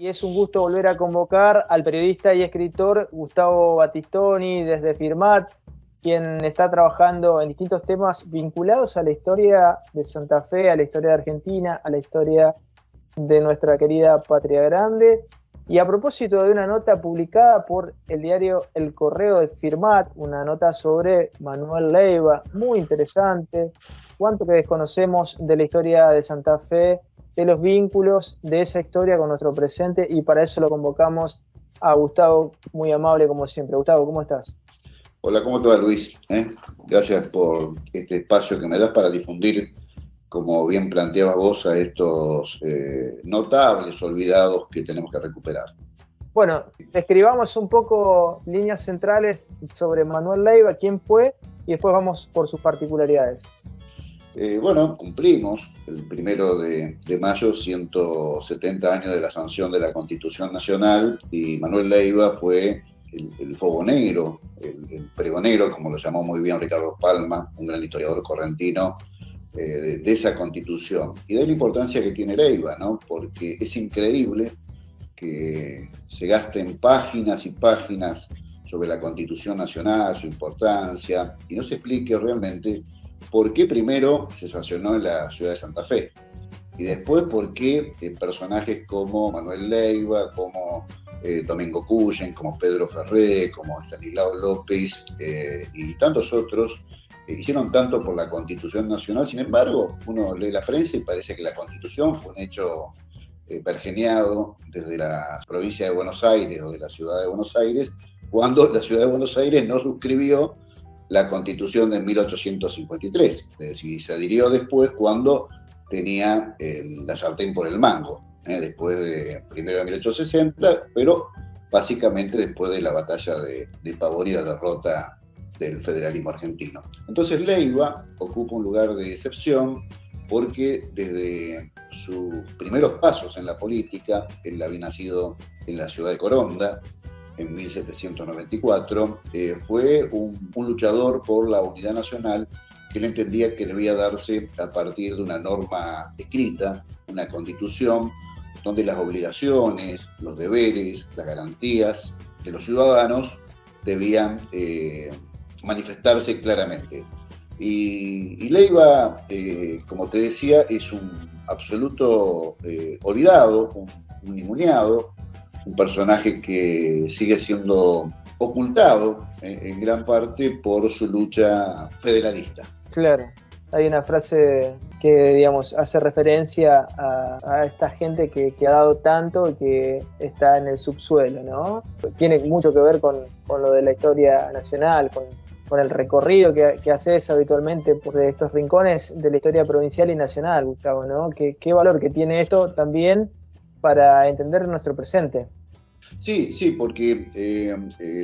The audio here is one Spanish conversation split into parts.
Y es un gusto volver a convocar al periodista y escritor Gustavo Battistoni desde Firmat, quien está trabajando en distintos temas vinculados a la historia de Santa Fe, a la historia de Argentina, a la historia de nuestra querida Patria Grande. Y a propósito de una nota publicada por el diario El Correo de Firmat, una nota sobre Manuel Leyva, muy interesante, cuánto que desconocemos de la historia de Santa Fe, de los vínculos de esa historia con nuestro presente, y para eso lo convocamos a Gustavo, muy amable como siempre. Gustavo, ¿cómo estás? Hola, ¿cómo te va, Luis? Gracias por este espacio que me das para difundir, como bien planteabas vos, a estos notables olvidados que tenemos que recuperar. Bueno, escribamos un poco líneas centrales sobre Manuel Leyva, quién fue, y después vamos por sus particularidades. Bueno, cumplimos el 1 de mayo 170 años de la sanción de la Constitución Nacional, y Manuel Leyva fue el fogonero, el pregonero, como lo llamó muy bien Ricardo Palma, un gran historiador correntino, de esa Constitución. Y de la importancia que tiene Leyva, ¿no? Porque es increíble que se gasten páginas y páginas sobre la Constitución Nacional, su importancia, y no se explique realmente por qué primero se sancionó en la ciudad de Santa Fe, y después por qué personajes como Manuel Leyva, como Domingo Cullen, como Pedro Ferré, como Estanislao López y tantos otros hicieron tanto por la Constitución Nacional. Sin embargo, uno lee la prensa y parece que la Constitución fue un hecho pergeniado desde la provincia de Buenos Aires o de la ciudad de Buenos Aires, cuando la ciudad de Buenos Aires no suscribió la Constitución de 1853, es decir, se adhirió después cuando tenía la sartén por el mango, después de primero de 1860, pero básicamente después de la batalla de Pavón y la derrota del federalismo argentino. Entonces Leyva ocupa un lugar de excepción porque desde sus primeros pasos en la política, él había nacido en la ciudad de Coronda, en 1794, fue un luchador por la unidad nacional, que él entendía que debía darse a partir de una norma escrita, una constitución, donde las obligaciones, los deberes, las garantías de los ciudadanos debían manifestarse claramente. Y Leyva, como te decía, es un absoluto olvidado, un ninguneado, un personaje que sigue siendo ocultado en gran parte por su lucha federalista. Claro, hay una frase que, digamos, hace referencia a esta gente que ha dado tanto y que está en el subsuelo, ¿no? Tiene mucho que ver con lo de la historia nacional, con el recorrido que haces habitualmente por estos rincones de la historia provincial y nacional, Gustavo, ¿no? ¿Qué valor que tiene esto también para entender nuestro presente? Sí, porque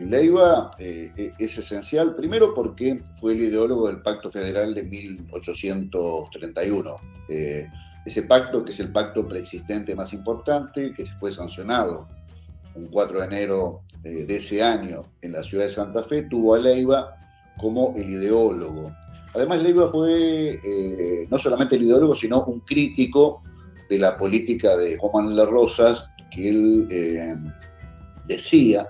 Leyva es esencial, primero porque fue el ideólogo del Pacto Federal de 1831. Ese pacto, que es el pacto preexistente más importante, que fue sancionado un 4 de enero de ese año en la ciudad de Santa Fe, tuvo a Leyva como el ideólogo. Además, Leyva fue no solamente el ideólogo, sino un crítico de la política de Juan Manuel de Rosas, que él decía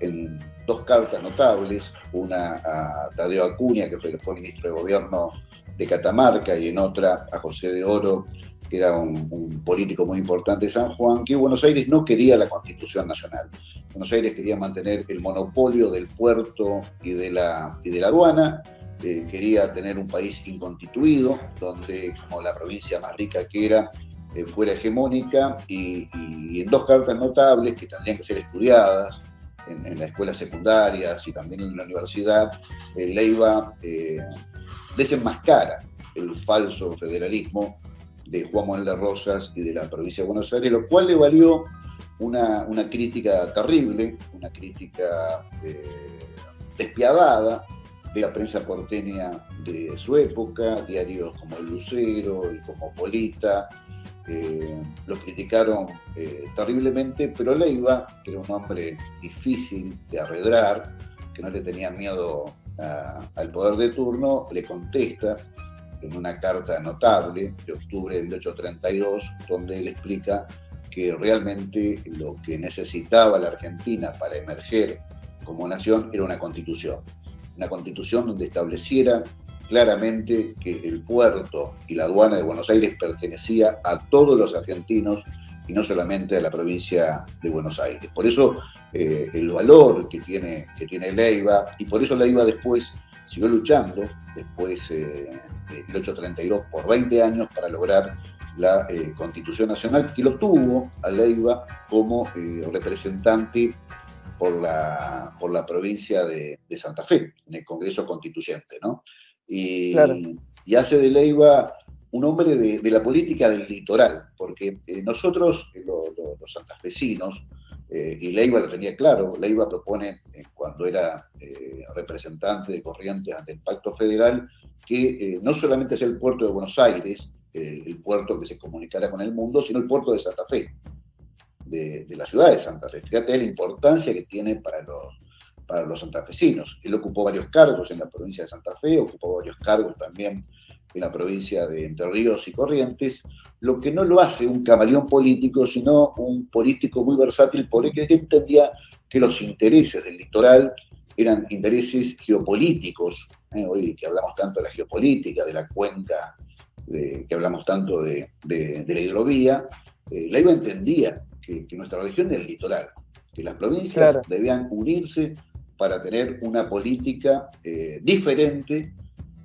en dos cartas notables, una a Tadeo Acuña, que fue ministro de Gobierno de Catamarca, y en otra a José de Oro, que era un político muy importante de San Juan, que Buenos Aires no quería la Constitución Nacional. Buenos Aires quería mantener el monopolio del puerto y de la aduana, quería tener un país inconstituido, donde, como la provincia más rica que era, fuera hegemónica, y en dos cartas notables que tendrían que ser estudiadas en las escuelas secundarias y también en la universidad, Leyva desenmascara el falso federalismo de Juan Manuel de Rosas y de la provincia de Buenos Aires, lo cual le valió una crítica terrible, una crítica despiadada de la prensa porteña de su época, diarios como El Lucero, el Cosmopolita, lo criticaron terriblemente, pero Leyva, que era un hombre difícil de arredrar, que no le tenía miedo al poder de turno, le contesta en una carta notable de octubre de 1832, donde él explica que realmente lo que necesitaba la Argentina para emerger como nación era una constitución donde estableciera claramente que el puerto y la aduana de Buenos Aires pertenecía a todos los argentinos y no solamente a la provincia de Buenos Aires. Por eso el valor que tiene Leyva, y por eso Leyva después siguió luchando, después de 1832, por 20 años para lograr la Constitución Nacional, que lo tuvo a Leyva como representante por la provincia de Santa Fe, en el Congreso Constituyente, ¿no? Claro. Y hace de Leyva un hombre de la política del litoral, porque nosotros, los santafesinos, y Leyva lo tenía claro, Leyva propone, cuando era representante de Corrientes ante el Pacto Federal, que no solamente sea el puerto de Buenos Aires, el puerto que se comunicara con el mundo, sino el puerto de Santa Fe, de la ciudad de Santa Fe. Fíjate la importancia que tiene para los santafesinos. Él ocupó varios cargos en la provincia de Santa Fe, ocupó varios cargos también en la provincia de Entre Ríos y Corrientes, lo que no lo hace un camaleón político, sino un político muy versátil, porque entendía que los intereses del litoral eran intereses geopolíticos. Hoy que hablamos tanto de la geopolítica, de la cuenca, que hablamos tanto de la hidrovía, Leyva entendía que nuestra región era el litoral, que las provincias Claro. debían unirse para tener una política diferente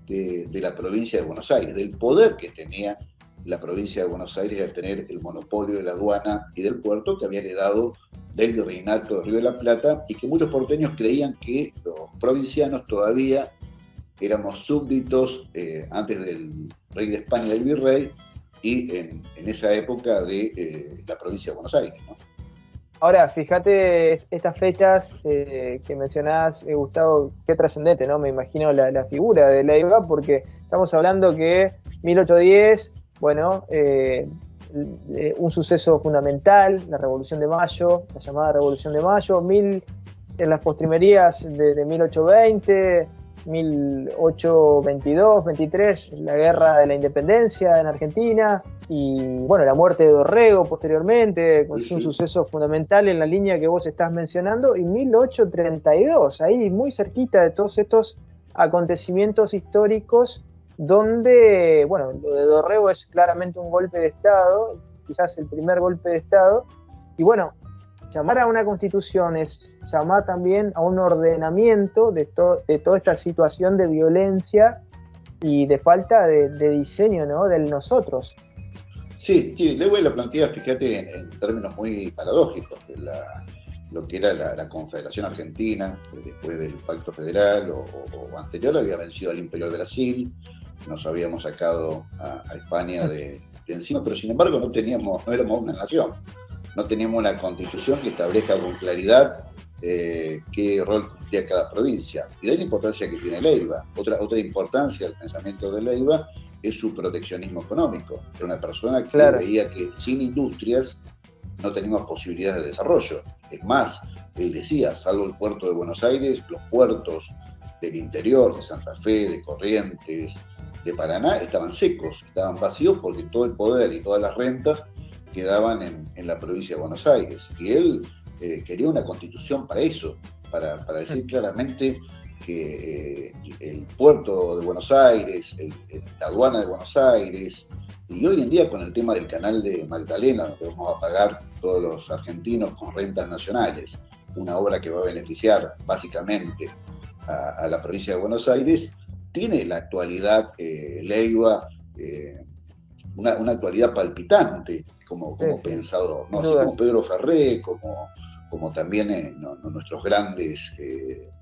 de la provincia de Buenos Aires, del poder que tenía la provincia de Buenos Aires de tener el monopolio de la aduana y del puerto que había heredado del virreinato de Río de la Plata, y que muchos porteños creían que los provincianos todavía éramos súbditos antes del rey de España, del virrey, y en esa época de la provincia de Buenos Aires, ¿no? Ahora, fíjate estas fechas que mencionás, Gustavo, qué trascendente, ¿no? Me imagino la figura de Leyva, porque estamos hablando que 1810, bueno, un suceso fundamental, la Revolución de Mayo, la llamada Revolución de Mayo, en las postrimerías de 1820, 1822, 23, la guerra de la independencia en Argentina, y bueno, la muerte de Dorrego posteriormente, es un suceso fundamental en la línea que vos estás mencionando, y 1832, ahí muy cerquita de todos estos acontecimientos históricos, donde, bueno, lo de Dorrego es claramente un golpe de Estado, quizás el primer golpe de Estado, y bueno, llamar a una constitución es llamar también a un ordenamiento de toda esta situación de violencia y de falta de diseño, ¿no? Del nosotros. Sí, Leyva la plantea, fíjate, en términos muy paradójicos, de lo que era la Confederación Argentina, después del Pacto Federal o anterior, había vencido al Imperio de Brasil, nos habíamos sacado a España de encima, pero sin embargo no éramos una nación. No teníamos una constitución que establezca con claridad qué rol cumplía cada provincia. Y de la importancia que tiene Leyva. Otra importancia del pensamiento de Leyva es su proteccionismo económico. Era una persona que veía que sin industrias no teníamos posibilidades de desarrollo. Es más, él decía, salvo el puerto de Buenos Aires, los puertos del interior, de Santa Fe, de Corrientes, de Paraná, estaban secos, estaban vacíos porque todo el poder y todas las rentas quedaban en la provincia de Buenos Aires. Y él quería una constitución para eso, para decir claramente que el puerto de Buenos Aires, la aduana de Buenos Aires, y hoy en día con el tema del canal de Magdalena, donde vamos a pagar todos los argentinos con rentas nacionales, una obra que va a beneficiar básicamente a la provincia de Buenos Aires, tiene en la actualidad Leyva una actualidad palpitante como pensador, ¿no? Así como Pedro Ferré, como también nuestros grandes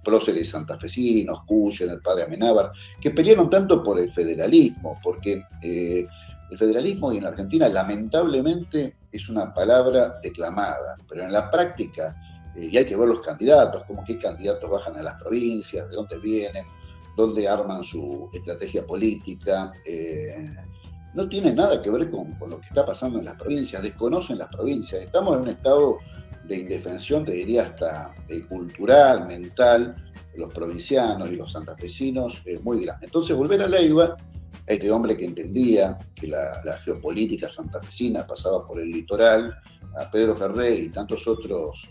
próceres santafesinos, Cuyen, el padre Amenábar, que pelearon tanto por el federalismo, porque el federalismo en la Argentina lamentablemente es una palabra declamada, pero en la práctica, y hay que ver los candidatos, como qué candidatos bajan a las provincias, de dónde vienen, dónde arman su estrategia política, no tiene nada que ver con lo que está pasando en las provincias, desconocen las provincias, estamos en un estado de indefensión, te diría hasta cultural, mental, los provincianos y los santafesinos, muy grande. Entonces volver a Leyva, a este hombre que entendía que la geopolítica santafesina pasaba por el litoral, a Pedro Ferré y tantos otros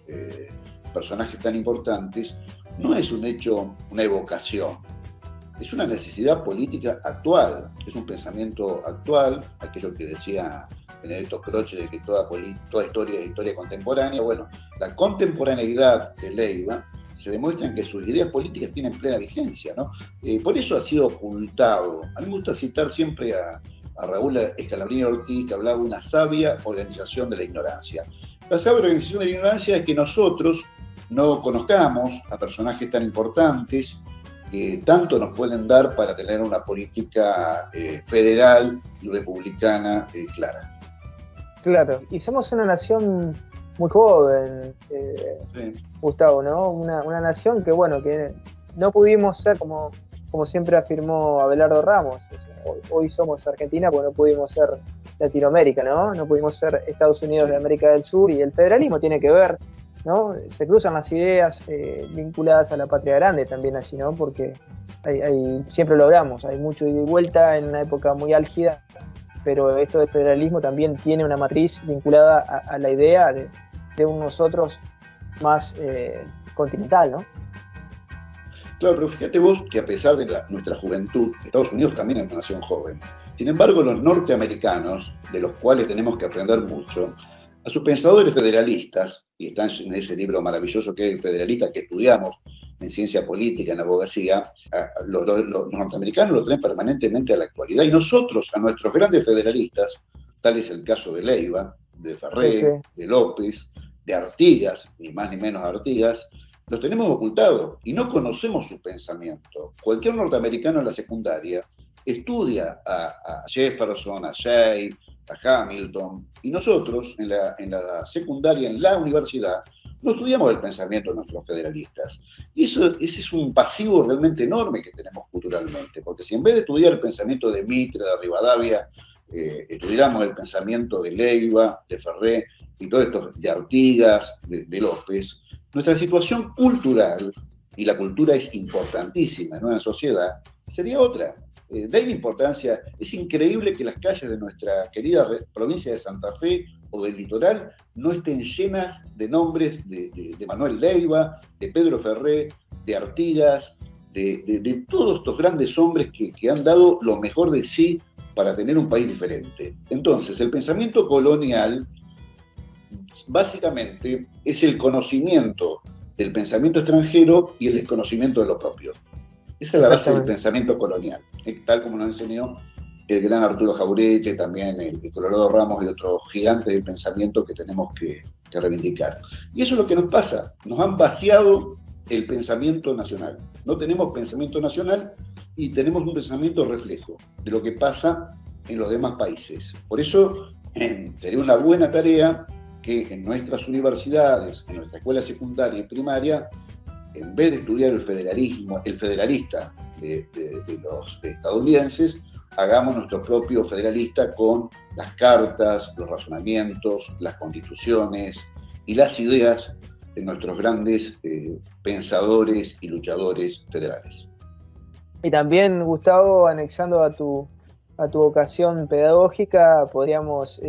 personajes tan importantes, no es un hecho, una evocación, es una necesidad política actual, es un pensamiento actual, aquello que decía Benedetto Croce de que toda historia es historia contemporánea. Bueno, la contemporaneidad de Leiva se demuestra en que sus ideas políticas tienen plena vigencia, ¿no? Por eso ha sido ocultado. A mí me gusta citar siempre a Raúl Scalabrini Ortiz, que hablaba de una sabia organización de la ignorancia. La sabia organización de la ignorancia es que nosotros no conozcamos a personajes tan importantes que tanto nos pueden dar para tener una política federal y republicana clara. Claro, y somos una nación muy joven, sí. Gustavo, ¿no? Una nación que, bueno, que no pudimos ser, como siempre afirmó Abelardo Ramos, hoy somos Argentina porque no pudimos ser Latinoamérica, ¿no? No pudimos ser Estados Unidos de América del Sur, y el federalismo tiene que ver, ¿no? Se cruzan las ideas vinculadas a la patria grande también allí, ¿no? Porque siempre lo hablamos, hay mucho ida y vuelta en una época muy álgida, pero esto del federalismo también tiene una matriz vinculada a la idea de un nosotros más continental, ¿no? Claro, pero fíjate vos que a pesar de nuestra juventud, Estados Unidos también es una nación joven. Sin embargo, los norteamericanos, de los cuales tenemos que aprender mucho, a sus pensadores federalistas, y están en ese libro maravilloso que es El Federalista, que estudiamos en ciencia política, en abogacía, los norteamericanos lo traen permanentemente a la actualidad, y nosotros, a nuestros grandes federalistas, tal es el caso de Leiva, de Ferré, sí, de López, de Artigas, ni más ni menos Artigas, los tenemos ocultados y no conocemos su pensamiento. Cualquier norteamericano en la secundaria estudia a Jefferson, a Jay, a Hamilton, y nosotros en la secundaria, en la universidad, no estudiamos el pensamiento de nuestros federalistas. Y ese es un pasivo realmente enorme que tenemos culturalmente, porque si en vez de estudiar el pensamiento de Mitre, de Rivadavia, estudiáramos el pensamiento de Leiva, de Ferré y todo esto, de Artigas, de López, nuestra situación cultural, y la cultura es importantísima en una sociedad, sería otra. De ahí la importancia, es increíble que las calles de nuestra querida provincia de Santa Fe o del litoral no estén llenas de nombres de Manuel Leiva, de Pedro Ferré, de Artigas, de todos estos grandes hombres que han dado lo mejor de sí para tener un país diferente. Entonces, el pensamiento colonial básicamente es el conocimiento del pensamiento extranjero y el desconocimiento de lo propio. Esa es la base del pensamiento colonial, tal como nos enseñó el gran Arturo Jauretche, también el Colorado Ramos y otros gigantes del pensamiento que tenemos que reivindicar. Y eso es lo que nos pasa, nos han vaciado el pensamiento nacional. No tenemos pensamiento nacional y tenemos un pensamiento reflejo de lo que pasa en los demás países. Por eso sería una buena tarea que en nuestras universidades, en nuestra escuela secundaria y primaria, en vez de estudiar el federalista de los estadounidenses, hagamos nuestro propio federalista con las cartas, los razonamientos, las constituciones y las ideas de nuestros grandes pensadores y luchadores federales. Y también, Gustavo, anexando a tu vocación pedagógica, podríamos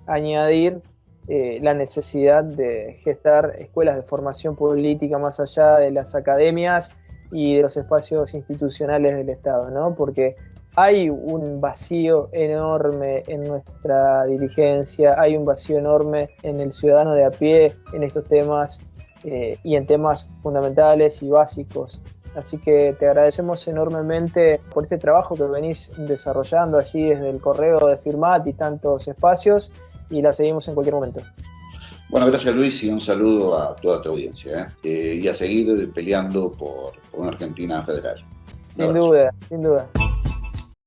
añadir la necesidad de gestar escuelas de formación política más allá de las academias y de los espacios institucionales del Estado, ¿no? Porque hay un vacío enorme en nuestra dirigencia, hay un vacío enorme en el ciudadano de a pie en estos temas y en temas fundamentales y básicos. Así que te agradecemos enormemente por este trabajo que venís desarrollando allí desde el correo de Firmat y tantos espacios, y la seguimos en cualquier momento. Bueno, gracias Luis, y un saludo a toda tu audiencia, y a seguir peleando por una Argentina federal. Sin duda, sin duda.